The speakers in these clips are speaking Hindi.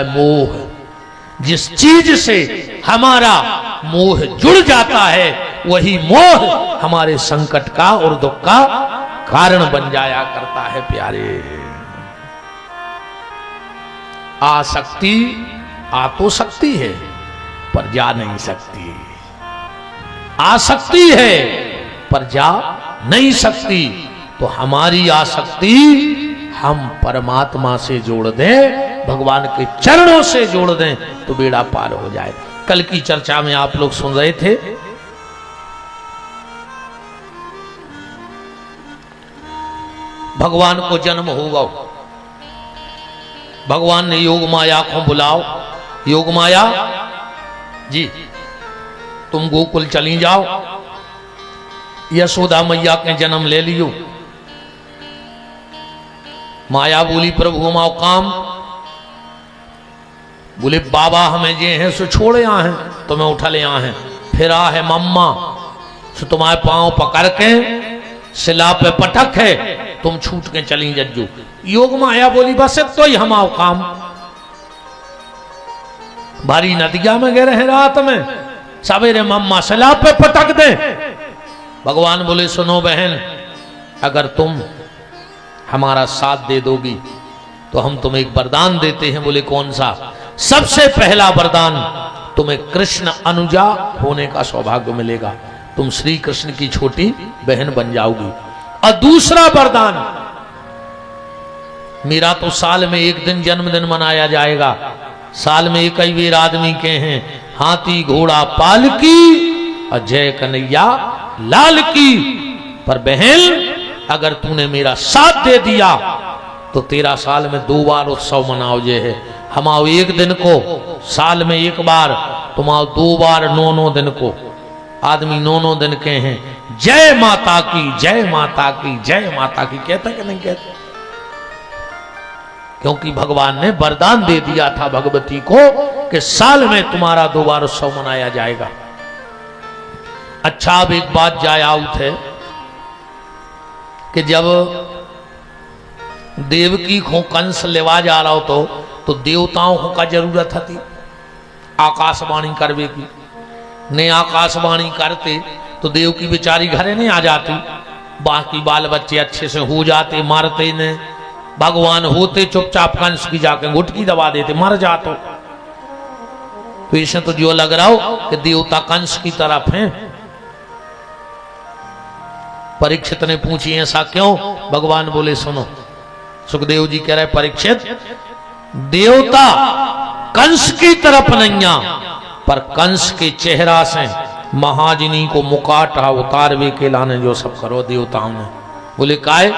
मोह, जिस चीज से हमारा मोह जुड़ जाता है वही मोह हमारे संकट का और दुख का कारण बन जाया करता है। प्यारे, आसक्ति आ तो सकती है पर जा नहीं सकती, आसक्ति है पर जा नहीं सकती। तो हमारी आसक्ति हम परमात्मा से जोड़ दें, भगवान के चरणों से जोड़ दें तो बेड़ा पार हो जाए। कल की चर्चा में आप लोग सुन रहे थे, भगवान को जन्म होगा, भगवान ने योग माया को बुलाओ, योग माया जी तुम गोकुल चली जाओ, यशोदा मैया के जन्म ले लियो। माया बोली प्रभु हमाओ काम, बोले बाबा हमें जे हैं सो छोड़े आ हैं, तुम्हें उठा ले आ हैं। फिर आ है मम्मा सो तुम्हारे पांव पकड़ के सिला पे पटक है, तुम छूट के चली जज्जू। योग माया बोली बस तो ही हमाओ काम, भारी नदिया में गए रहे रात में, सवेरे मम्मा सिला पे पटक दे। भगवान बोले सुनो बहन, अगर तुम हमारा साथ दे दोगी तो हम तुम्हें एक वरदान देते हैं। बोले कौन सा? सबसे पहला वरदान, तुम्हें कृष्ण अनुजा होने का सौभाग्य मिलेगा, तुम श्री कृष्ण की छोटी बहन बन जाओगी। और दूसरा वरदान, मेरा तो साल में एक दिन जन्मदिन मनाया जाएगा, साल में एक ही वीर आदमी के हैं, हाथी घोड़ा पालकी और जय कन्हैया लाल की। पर बहन अगर तूने मेरा साथ दे दिया तो तेरा साल में 2 बार उत्सव मनाओ जे है, हम आओ एक दिन को साल में एक बार, तुम आओ 2 बार 9 दिन को, आदमी 9 दिन के हैं। जय माता की जय माता की जय माता की कहता कि नहीं कहता? क्योंकि भगवान ने वरदान दे दिया था भगवती को कि साल में तुम्हारा 2 बार उत्सव मनाया जाएगा। अच्छा अब एक बात जाए आउट है कि जब देवकी को कंस लेवा जा रहा हो तो देवताओं को का जरूरत थी आकाशवाणी करवे की। ने आकाशवाणी करते तो देव की बेचारी घरे नहीं आ जाती, बाकी बाल बच्चे अच्छे से हो जाते, मारते ने। भगवान होते चुपचाप कंस की जाके घुटकी दबा देते, मर जाते। तो इसे तो जो लग रहा हो कि देवता कंस की तरफ हैं। परीक्षित ने पूछी ऐसा क्यों? भगवान बोले सुनो, सुखदेव जी कह रहे परीक्षित, देवता कंस की तरफ नहीं आ, पर कंस के चेहरा से महाजनी को मुकाटा उतारवे के लाने जो सब करो देवताओं ने। बोले काय?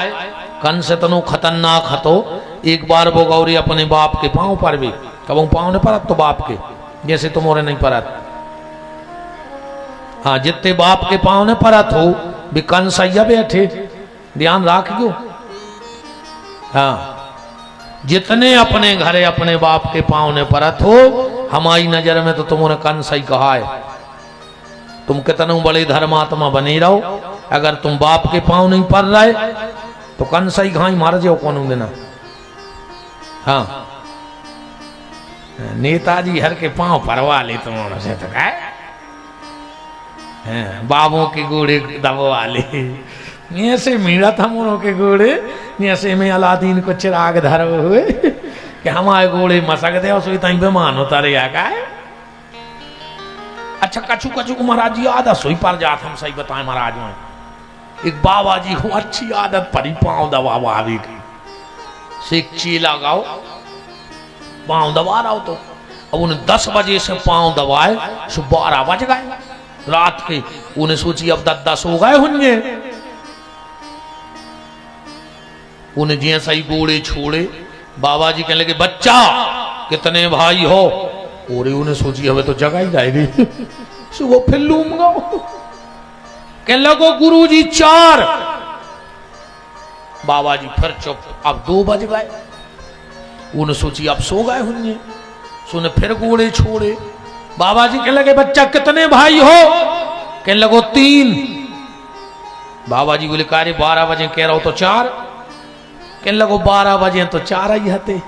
कंस तनो खतरनाक हतो, एक बार वो गौरी अपने बाप के पांव पर भी, कब पांव ने परत तो बाप के, जैसे तुम्हारे नहीं परत। हाँ, जितने बाप के पांव ने परत हो भी कंस आइया बैठे, ध्यान राख गयो। हाँ, जितने अपने घरे अपने बाप के पांव ने परत हो, हमारी नजर में तो तुमने कंस ही कहा है। तुम कितने बड़े धर्मात्मा बने रहो, अगर तुम बाप के पांव नहीं पर रहे तो कंस ही घाई मार जाओ कौन देना। हाँ, नेताजी हर के पांव परवा ले तुमने से तो क्या बाबों के घोड़े दबवा ले, ऐसे मीरा था मोरों के घोड़े, ऐसे में अलादीन को चिराग धर हुए कि हमारे घोड़े मसक दे और सोई बेमान होता रहा का है। अच्छा कछु कछु को महाराज जी आदत सोई पर जात, हम सही बताएं महाराज में एक बाबा जी को अच्छी आदत पड़ी पांव दबावा आवे की, से एक चीला गाओ पांव दबा रहा हो तो अब उन्हें 10 बजे से पांव दबाए सो 12 बज गए रात के। उन्हें सोची अब 10 हो गए होंगे, उन्हें जैसा ही गोड़े छोड़े बाबा जी कहने लगे बच्चा कितने भाई हो? और उन्हें सोची हमें तो जगह ही जाएगी सुबह फिर लूंगा। कहने लगो गुरु जी 4। बाबा जी फिर चुप, अब 2 बज गए। उन्हें सोची अब सो गए होंगे, सुने फिर गोड़े छोड़े। बाबा जी कहने लगे बच्चा कितने भाई हो? कहने लगो 3। बाबा जी बोले कार्य 12 बजे कह रहा हो तो 4। कहने लगो 12 बजे तो 4 ही हते।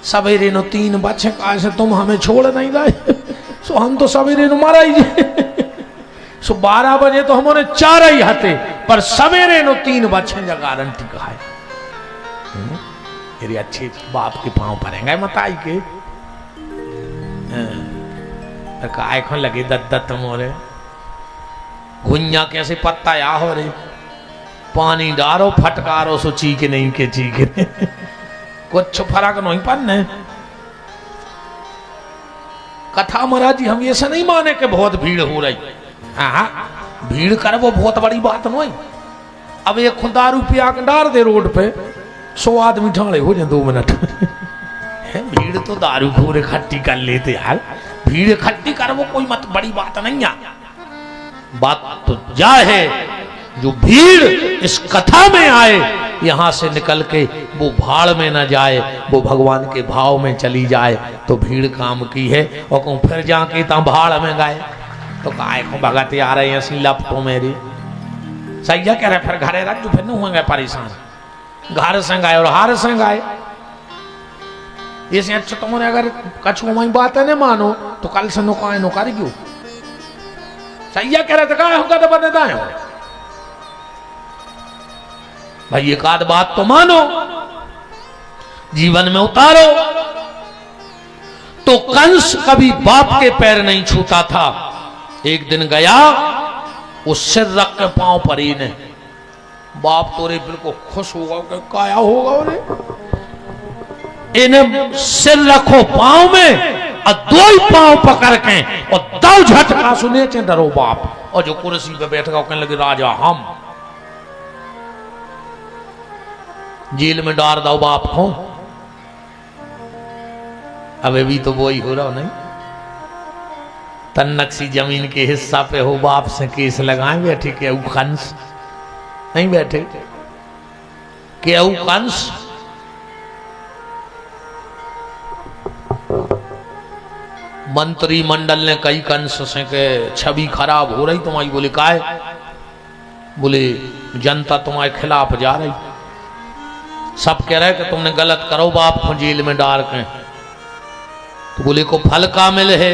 सवेरे नो 3 बच्चे कहा से तुम हमें छोड़ नहीं रहे सो हम तो सवेरे नो मारा ही सो 12 बजे तो हमने 4 ही हते पर सवेरे नो 3 बच्चे जा गारंटी कहा है मेरी अच्छी बाप के पांव पड़ेंगे मताई के काय खन लगे दत्त मोरे घुन्या कैसे पत्ता या हो रे पानी डारो फटकारो सो चीके नहीं के चीके कुछ फर्क नहीं पड़ने कथा महाराज जी हम ये से नहीं माने कि बहुत भीड़ हो रही हाँ भीड़ कर वो बहुत बड़ी बात नहीं अब एक खुदा रुपया डाल दे रोड पे 100 आदमी ढाले हो जाए 2 मिनट भीड़ तो दारू खोरे खट्टी कर लेते यार भीड़ इकट्ठी कर वो कोई मत बड़ी बात नहीं है बात तो जा है जो भीड़ इस कथा में आए यहां से निकल के वो भाड़ में न जाए वो भगवान के भाव में चली जाए तो भीड़ काम की है और कहूं फिर जाके ता भाड़ में गए तो काय को भगत आ रहे हैं सीलप तो मेरी सही है कह रहे फिर घरे रख जो फिर नहीं होंगे परेशान घर संग आए और हार संग आए ये अच्छा तुम्हारे अगर कछु वही बात है न मानो तो कल से नौकारी क्यों सही कह रहे थे कहा हमका तो बदलता है भाई एक आध बात तो मानो जीवन में उतारो तो कंस कभी बाप के पैर नहीं छूता था एक दिन गया वो सिर रख के पांव पर ही ने बाप तोरे बिल्कुल खुश होगा काया होगा इन्हें सिर रखो पांव में और 2 ही पांव पकड़ के और 2 झटका सुने चे डरो बाप और जो कुर्सी पे बैठ गया कहने लगे राजा हम जेल में डाल दो बाप को अब भी तो वो ही हो रहा नहीं तन्नक्सी जमीन के हिस्सा पे हो बाप से केस लगाए बैठे के कंस नहीं बैठे के कंस मंत्रिमंडल ने कई कंस से के छवि खराब हो रही तुम्हारी बोले काय बोले जनता तुम्हारे खिलाफ जा रही सब कह रहे कि तुमने गलत करो बाप को जेल में डाल के तो बोले को फल का मिले है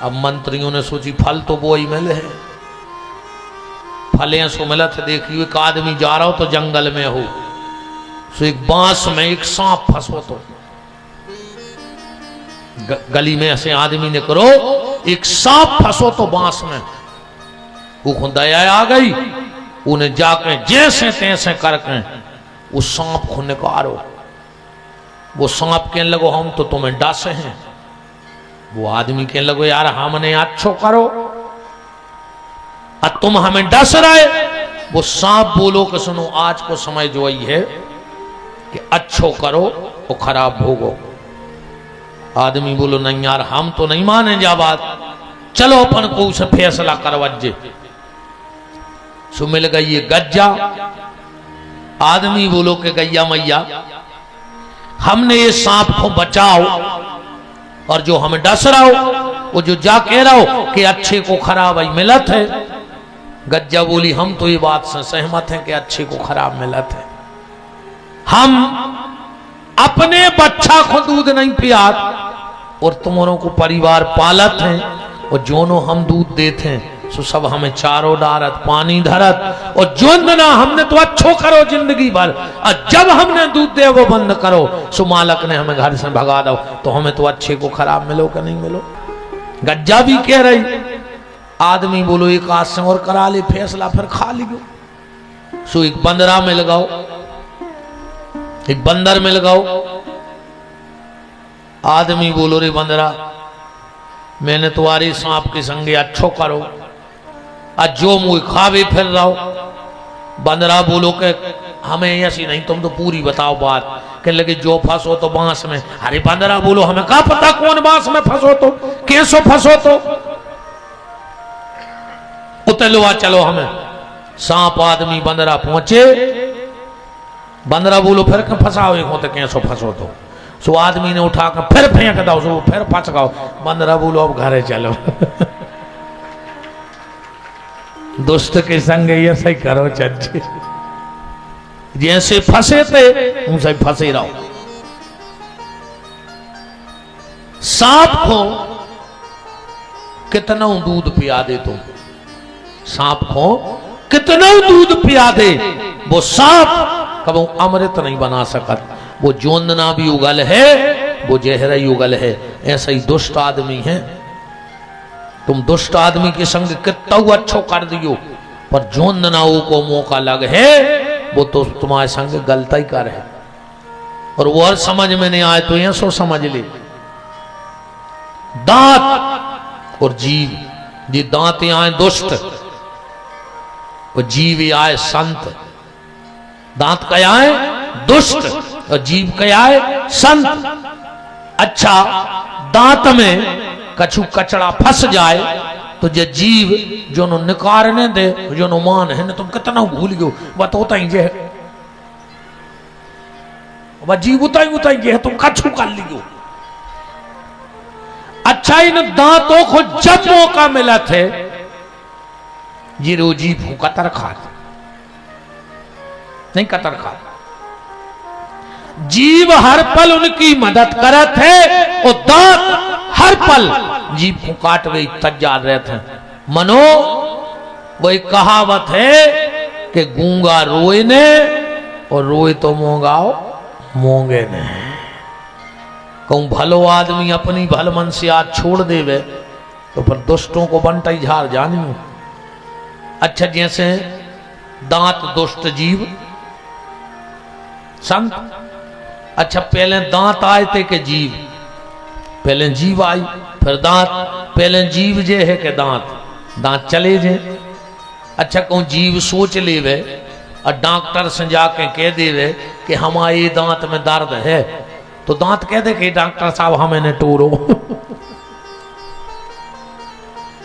अब मंत्रियों ने सोची फल तो वो ही मिले है फल सो मिला था देखिए एक आदमी जा रहा हो तो जंगल में हो सो एक बांस में एक सांप फंसो तो गली में ऐसे आदमी ने करो एक सांप फंसो तो बांस में वो दया आ गई उन्हें जाके जैसे तैसे करके उस सांप को निकालो वो सांप कहने लगो हम तो तुम्हें डसे हैं वो आदमी कहने लगो यार हमने अच्छो करो और तुम हमें डस रहे वो सांप बोलो कि सुनो आज को समय जो ही है कि अच्छो करो वो खराब भोगो आदमी बोलो नहीं यार हम तो नहीं माने जा बात चलो अपन को उसे फैसला करवाजे सो मिल गई ये गज्जा आदमी बोलो कि गैया मैया हमने ये सांप को बचाओ और जो हमें डस रहा हो वो जो जा कह रहा हो कि अच्छे को खराब ही मिलत है गज्जा बोली हम तो ये बात से सहमत हैं कि अच्छे को खराब मिलत है हम अपने बच्चा को दूध नहीं पियात और तुम्हारों को परिवार पालत हैं और जोनों हम दूध देते हैं सो सब हमें चारों डारत पानी धरत और जो ना हमने तो अच्छो करो जिंदगी भर और जब हमने दूध दे वो बंद करो सो मालक ने हमें घर से भगा दो तो हमें तो अच्छे को खराब मिलो कि नहीं मिलो गज्जा भी कह रही आदमी बोलो एक आध से और करा ले फैसला फिर खा लियो सो एक बंदरा में लगाओ एक बंदर में लगाओ आदमी बोलो रे बंदरा मैंने तुम्हारी सांप के संगे अच्छो करो आज जो मुझे खावे फिर रहो बंदरा बोलो के हमें ऐसी नहीं तुम तो पूरी बताओ बात कहने लगे जो फंसो तो बांस में अरे बंदरा बोलो हमें क्या पता कौन बांस में फंसो तो कैसो फंसो तो उतलवा चलो हमें सांप आदमी बंदरा पहुंचे बंदरा बोलो फिर फंसाओ एक होते कैसो फंसो तो सो आदमी ने उठा कर फिर फेंक दो सो फिर फंस गओ बंदरा बोलो अब घरे चलो दोस्त के संग ये सही करो चर्चे जैसे फंसे थे उनसे फंसे रहो सांप को कितना दूध पिया दे तुम, सांप को कितना दूध पिया दे, वो सांप कबो अमृत नहीं बना सकत। वो जोंदना भी उगल है, वो जहरा ही उगल है। ऐसा ही दुष्ट आदमी है। तुम दुष्ट आदमी के संग कितना अच्छो कर दियो, पर जोंदनाओं को मौका लग है, वो तो तुम्हारे संग गलत ही कर है। और वो हर समझ में नहीं आए तो ये सो समझ ले। दांत और जीव, जी दांत आए दुष्ट और जीव आए संत। दांत क्या है? दुष्ट, और जीव क्या है? संत। अच्छा, दांत में कछु कचड़ा फंस जाए तो जे जीव जो नो निकारने दे, जो नो मान है ना, तुम कितना भूल गयो, वह तो होता ही जे वह जीव उताई जे है, तुम कछु कर लियो। अच्छा, इन दांतों को जब मौका मिला थे, ये रोजी कतर खा नहीं, कतर खा। जीव हर पल उनकी मदद करे थे, और दांत हर पल जीव को काट गई तज्जार रहे थे। मनो वो एक कहावत है कि गूंगा रोए ने, और रोए तो मोंगाओ मोंगे ने। कहूं भलो आदमी अपनी भल मन से आज छोड़ देवे, तो पर दुष्टों को बंटाई झार जानियो। अच्छा, जैसे दांत दुष्ट, जीव संत। अच्छा, पहले दांत आए थे कि जीव? पहले जीव आई, फिर दांत। पहले जीव जे है कि दांत? दांत चले जे। अच्छा, कहूं जीव सोच लेवे और डॉक्टर से जाके कह देवे कि हमारे दांत में दर्द है, तो दांत कह दे कि डॉक्टर साहब हमें ने टोरो।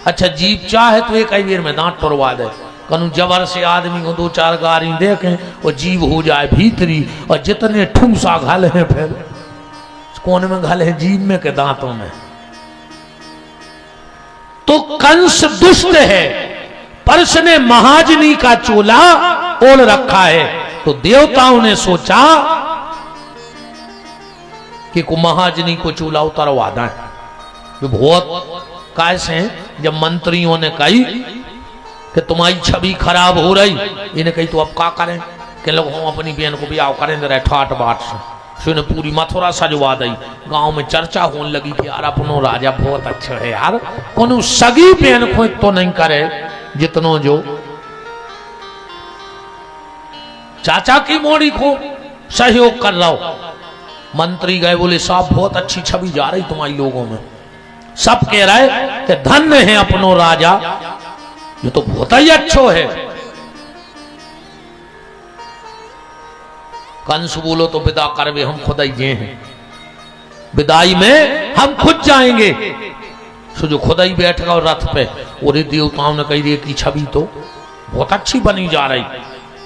अच्छा, जीव चाहे तो एक बेर में दांत तोड़वा दे। कनु जबर से आदमी को दो चार गारी देखें और जीव हो जाए भीतरी, और जितने ठूसा घल है फिर कौन में घल है? जीव में के दांतों में। तो कंस दुष्ट है, पर उसने महाजनी का चोला ओढ़ रखा है। तो देवताओं ने सोचा कि को महाजनी को चोला उतरवा दें। जो बहुत कैसे हैं, जब मंत्रियों ने कही कि तुम्हारी छवि खराब हो रही, इन्हें कही तो अब क्या करें कि लोग हम अपनी बहन को ब्याह करें रहे ठाट बाट से। ने पूरी मथुरा सजवा दी। गांव में चर्चा होने लगी कि यार अपनो राजा बहुत अच्छा है यार, कोनो सगी बहन को तो नहीं करे जितनो जो चाचा की मोड़ी को सहयोग कर रहा हो। मंत्री गए, बोले साहब बहुत अच्छी छवि जा रही तुम्हारी लोगों में। सब कह रहे कि धन्य है अपनो राजा, ये तो बहुत ही अच्छो है। कंस बोलो तो विदा करवे, हम खुद ही जे हैं, विदाई में हम खुद जाएंगे। सो जो खुद ही बैठेगा और रथ पे, और देवताओं ने कही कि छवि तो बहुत अच्छी बनी जा रही,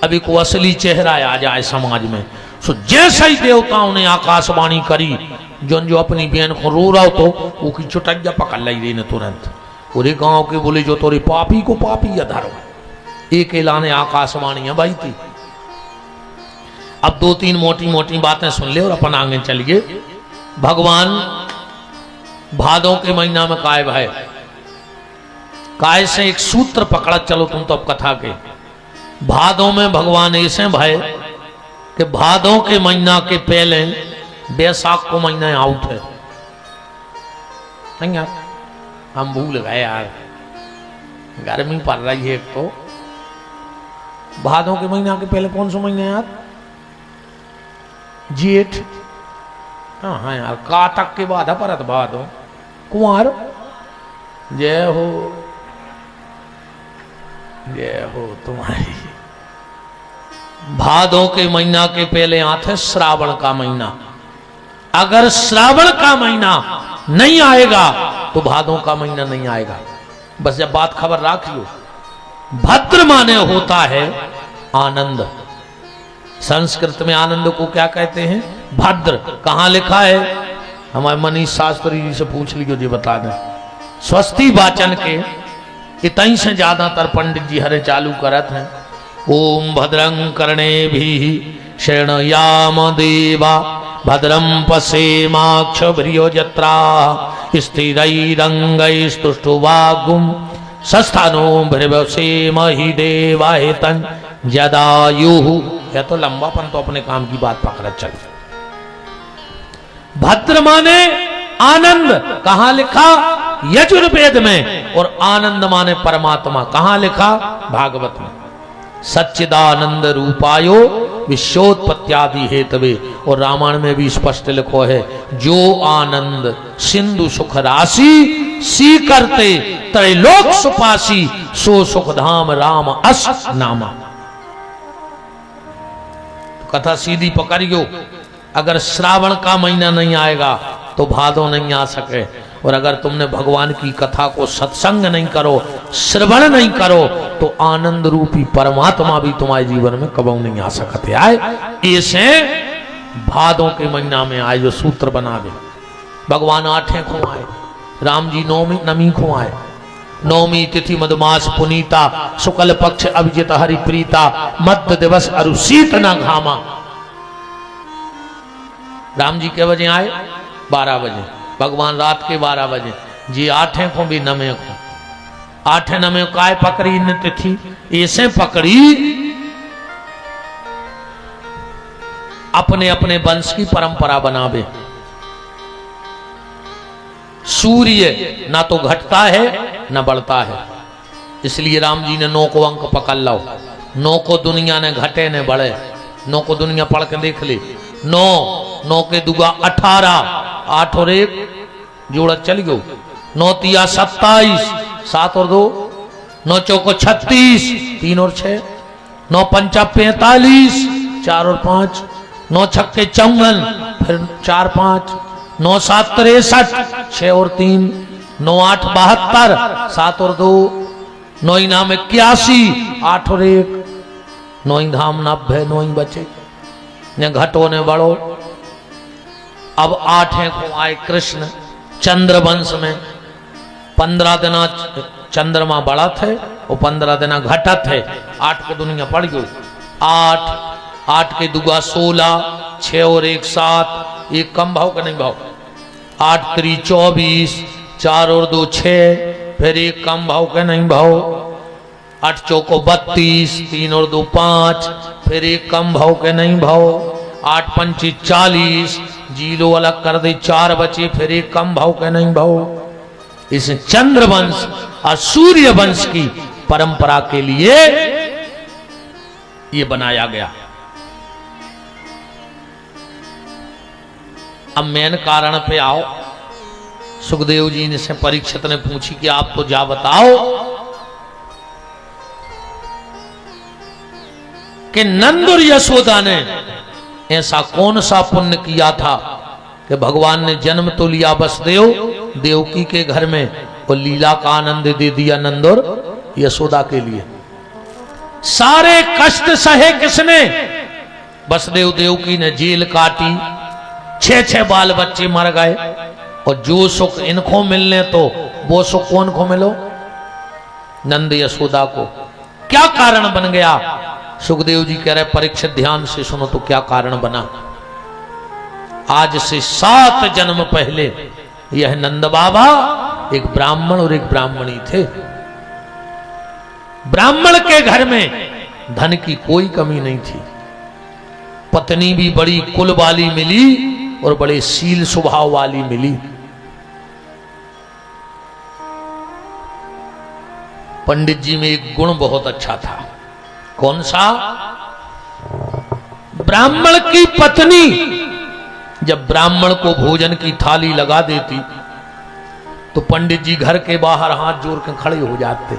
अभी को असली चेहरा आ जाए समाज में। सो जैसे ही देवताओं ने आकाशवाणी करी, जो अपनी बहन को रो रहा हो तो वो की चुटैया पकड़ ली रही ने तुरंत। पूरे गांव के बोले जो तोरे पापी को पापी अधर, एक एलाने आकाशवाणी भाई थी। अब दो तीन मोटी मोटी बातें सुन ले और अपन आगे चलिए। भगवान भादों के महीना में काय भाई काय से एक सूत्र पकड़ा, चलो तुम तो अब कथा के। भादों में भगवान ऐसे भाई कि भादों के महीना के पहले बैसाख को महीना आउट है। नहीं यार, हम भूल गए यार, गर्मी पड़ रही है। एक तो भादों के महीना के पहले कौन सा महीना है यार? जेठ। हाँ यार, कातक के बाद परत भादो। कुंवर, जय हो जय हो तुम्हारी। भादों के महीना के पहले आते श्रावण का महीना। अगर श्रावण का महीना नहीं आएगा तो भादों का महीना नहीं आएगा। बस जब बात खबर रख लो। भद्र माने होता है आनंद। संस्कृत में आनंद को क्या कहते हैं? भद्र। कहां लिखा है? हमारे मनीष शास्त्री जी से पूछ लियो, जी बता दें। स्वस्ति वाचन के इतनी से ज्यादातर पंडित जी हरे चालू करत हैं। ओम भद्रं कर्णे भी शरणयाम देवा भद्रम पश्येमाक्षभ्रियो जत्रा स्थिरैरङ्गैस्तुष्टुवागुं सस्थानो भृवसेमहि देवायतन जदायुः। यह तो लंबा पन तो अपने काम की बात पकड़ चल। भद्र माने आनंद, कहां लिखा? यजुर्वेद में। और आनंद माने परमात्मा, कहां लिखा? भागवत में। सच्चिदानंद रूपायो विश्वोत्पत्त्यादि हेतवे। और रामायण में भी स्पष्ट लिखो है, जो आनंद सिंधु सुख राशि सी करते त्रैलोक सुपासी सो सुख धाम राम अस नामा। कथा सीधी पकड़ियो। अगर श्रावण का महीना नहीं आएगा तो भादो नहीं आ सके। और अगर तुमने भगवान की कथा को सत्संग नहीं करो, श्रवण नहीं करो, तो आनंद रूपी परमात्मा भी तुम्हारे जीवन में कबू नहीं आ सकते। आए ऐसे भादों के महीना में आए जो सूत्र बना दे। भगवान 8 को आए, राम जी नवमी को आए। नवमी तिथि मधुमास पुनीता, शुक्ल पक्ष अभिजित हरिप्रीता, मध्य दिवस अरु शीत न घामा। राम जी के बजे आए? 12 बजे। भगवान रात के 12 बजे जी 8 को भी 9 को। 8 9 काय पकड़ी इन तिथि? ऐसे पकड़ी अपने अपने वंश की परंपरा बनावे। सूर्य ना तो घटता है न बढ़ता है, इसलिए राम जी ने 9 को अंक पकड़ लो। 9 को दुनिया ने घटे ने बढ़े। 9 को दुनिया पढ़ के देख ले। 9 के दुगा 18, 8 और 1 जोड़ा चल गयो। 9 तिया 27, 7 और 2, 9 चौको 36, 3 और 6, 9 पंचा 45, 4 और 5, 9 छक्के 54, फिर 4 5, 9 7 63, 6 और 3, 9 8 72, 7 और 2, 9 नाम 81, 8 और 1, 9 धाम 90, 9 बचे ने घटो ने बड़ो। अब 8 को आए कृष्ण चंद्रवंश में। 15 दिन चंद्रमा बड़ा थे और 15 दिन घटा थे। 8 को दुनिया पड़ गई। 8 के दुगा 16, 6 और 1 7, 1 कम भाव का नहीं भाव। 8 3 24, 4 और 2 6, फिर 1 कम भाव का नहीं भाव। 8 चौको 32, 3 और 2 5, फिर 1 कम भाव के नहीं भाव। 8 पंची 40, जीरो अलग कर दे 4 बचे, फिर 1 कम भाव के नहीं भाव। इस चंद्रवंश और सूर्य वंश की परंपरा के लिए ये बनाया गया। अब मेन कारण पे आओ। सुखदेव जी ने से परीक्षित ने पूछी कि आप तो जा बताओ कि नंद और यशोदा ने ऐसा कौन सा पुण्य किया था कि भगवान ने जन्म तो लिया वसुदेव देवकी के घर में और लीला का आनंद दे दिया नंद और यशोदा के लिए। सारे कष्ट सहे किसने? वसुदेव देवकी ने जेल काटी, 6 बाल बच्चे मर गए। और जो सुख इनको मिलने तो वो सुख कौन को मिलो? नंद यशोदा को। क्या कारण बन गया? सुखदेव जी कह रहे परीक्षित ध्यान से सुनो तो क्या कारण बना। आज से 7 जन्म पहले यह नंद बाबा एक ब्राह्मण और एक ब्राह्मणी थे। ब्राह्मण के घर में धन की कोई कमी नहीं थी। पत्नी भी बड़ी कुल वाली मिली और बड़े शील स्वभाव वाली मिली। पंडित जी में एक गुण बहुत अच्छा था। कौन सा? ब्राह्मण की पत्नी जब ब्राह्मण को भोजन की थाली लगा देती तो पंडित जी घर के बाहर हाथ जोड़ के खड़े हो जाते।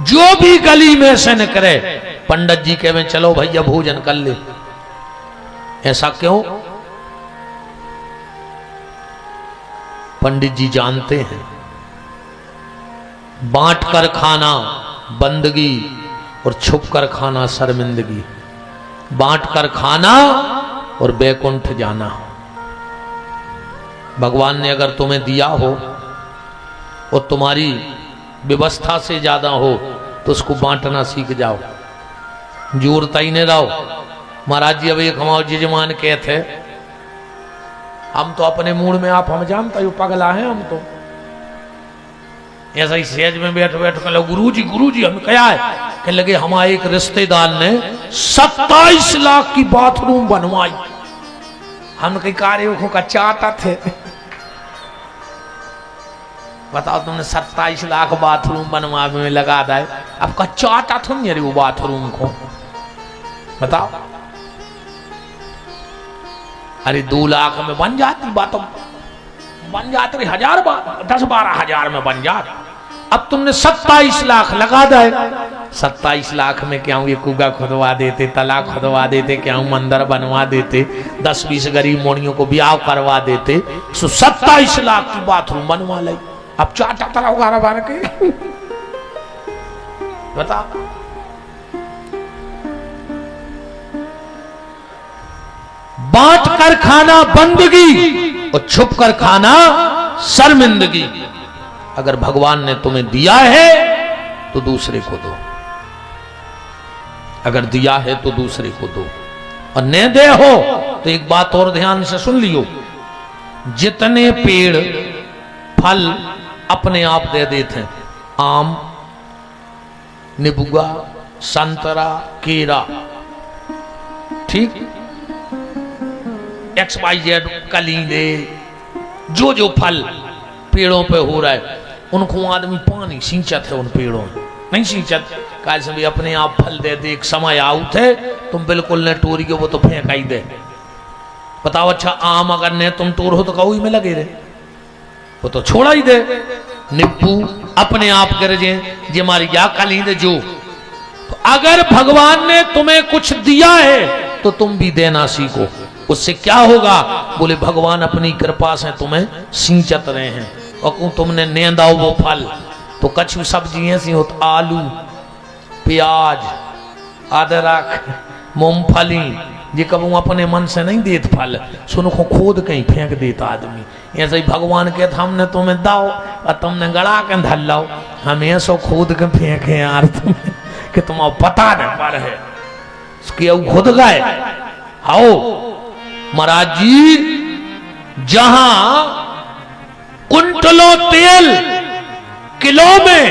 जो भी गली में से न करे पंडित जी के में चलो भैया भोजन कर ले। ऐसा क्यों? पंडित जी जानते हैं बांट कर खाना बंदगी और छुप कर खाना शर्मिंदगी। बांट कर खाना और बैकुंठ जाना। भगवान ने अगर तुम्हें दिया हो और तुम्हारी व्यवस्था से ज्यादा हो तो उसको बांटना सीख जाओ। जोरता ही नहीं रहो। महाराज जी अब एक हमारे जजमान कहते हम तो अपने मूड में आप हम जानता हो पगला है हम तो। ऐसा ही सेज में बैठ बैठ कर गुरुजी हम क्या है कि लगे हमारे एक रिश्तेदार ने 27 लाख की बाथरूम बनवाई। हम कई कार्य का चाहता थे। बताओ तुमने 27 लाख बाथरूम बनवा में लगा दे, आपका चाहता था नहीं वो बाथरूम को, बताओ। अरे 2 लाख में बन जाती बात, बन जाती 10-12 हजार में बन जाती। अब तुमने 27 लाख लगा दे। 27 लाख में क्या ये कुआ खुदवा देते, तालाब खुदवा देते, क्या मंदिर बनवा देते, 10-20 गरीब मोड़ियों को ब्याह करवा देते। 27 लाख की बाथरूम बनवा ली। अब चाटा तरह उगारा बार के बता। बांट कर खाना बंदगी और छुप कर खाना शर्मिंदगी। अगर भगवान ने तुम्हें दिया है तो दूसरे को दो, अगर दिया है तो दूसरे को दो, और न दे हो तो एक बात और ध्यान से सुन लियो, जितने पेड़ फल अपने आप दे देते हैं, आम, नींबुआ, संतरा, केरा, ठीक, XYZ कलींदे, जो जो फल पेड़ों पे हो रहा है उनको आदमी पानी सींचत है, उन पेड़ों नहीं सींचत। काहे से भी अपने आप फल दे दे, एक समय आउट है तुम बिल्कुल न टोरियो वो तो फेंक ही दे। बताओ अच्छा आम अगर ने तुम टोर हो तो कऊ में लगे रहे, वो तो छोड़ा ही दे। नींबू अपने आप गिर जे मारी या कलींदे जो। तो अगर भगवान ने तुम्हें कुछ दिया है तो तुम भी देना सीखो। उससे क्या होगा? बोले भगवान अपनी कृपा से तुम्हें सींचत रहे हैं, और तुमने नेंदाओ वो फल तो कछु सब्जी ऐसी हो, आलू, प्याज, अदरक, मूंगफली, ये कब अपने मन से नहीं देत फल, सुनो खोद कहीं फेंक देता आदमी। ऐसे ही भगवान के हमने तुम्हें दाओ और तुमने गड़ा के धल लाओ, हम ऐसो खोद के फेंके यार तुम कि तुम्हारा पता नहीं पर है खुद गए। आओ महाराज जी, जहां कुंटलों तेल किलो में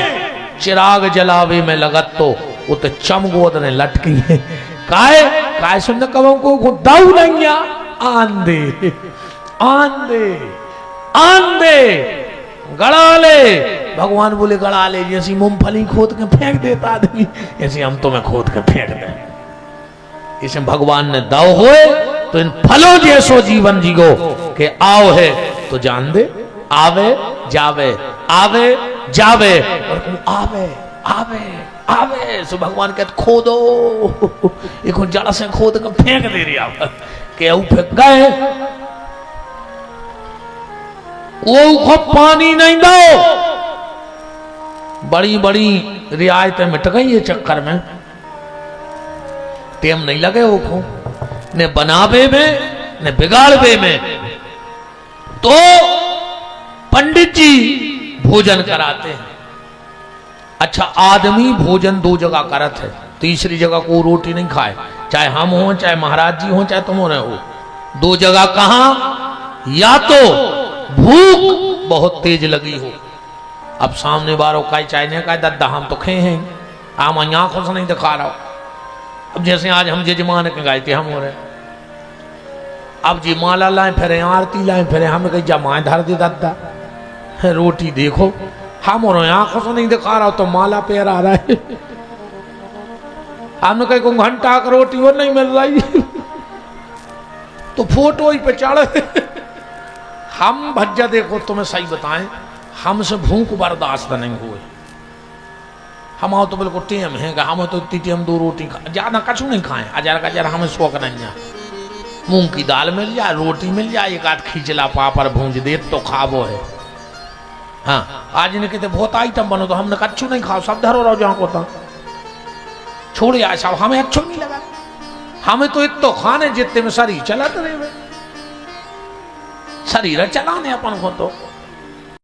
चिराग जलावे में लगत तो वो तो चमगोद ने लटकी है। काय काय सुन कबों को दाऊ नहीं आंदे आंदे आंदे गड़ा ले। भगवान बोले गड़ा ले, जैसी मूंगफली खोद के फेंक देता आदमी, ऐसे हम तुम्हें खोद के फेंक दें। इसमें भगवान ने दाव होए तो इन फलों जैसो जीवन जीगो के आओ है तो जान दे, आवे जावे आवे जावे, और आवे आवे आवे। सो भगवान कहते खोदो, एक जड़ से खोद कर फेंक दे रही आप के फेंक गए, वो पानी नहीं दो। बड़ी बड़ी रियायतें मिट गई ये चक्कर में, टेम नहीं लगे वो ने बनावे में ने बिगाड़वे में। तो पंडित जी भोजन कराते हैं। अच्छा आदमी भोजन 2 जगह करत है, तीसरी जगह को रोटी नहीं खाए, चाहे हम हो चाहे महाराज जी हो चाहे तुम हो। 2 जगह कहां? या तो भूख बहुत तेज लगी हो, अब सामने बारों का चाहे नहीं का दद्दा हम तो खे हैं, हम आंखों से नहीं दिखा रहा। अब जैसे आज हम जजमान के गाय थे हम हो रहे, अब जी माला लाए फिरे, आरती लाए फिरे, हम कहीं जमाए धर दे दादा रोटी देखो, हम और आंखों से नहीं दिखा रहा तो माला पैर आ रहा है। हमने कहीं को घंटा का रोटी वो नहीं मिल रही तो फोटो ही पे चढ़े। हम भज्जा देखो तुम्हें सही बताएं, हमसे भूख बर्दाश्त नहीं हुए। हम आओ तो बिल्कुल टेम है, हम तो इतनी टेम 2 रोटी ज्यादा कछु नहीं खाए, अजर हमें शौक नहीं है। मूंग की दाल मिल जाए, रोटी मिल जाए, एक आध खींचला पापड़ भूंज दे तो खाबो है। हाँ आज ने कहते बहुत आइटम बनो तो हमने कछु नहीं खाओ, सब धरो रहो जहां को छोड़ जाए सब, हमें अच्छो नहीं लगा। हमें तो इतो खाने जितने में शरीर चलाते रहे, शरीर चलाने अपन को तो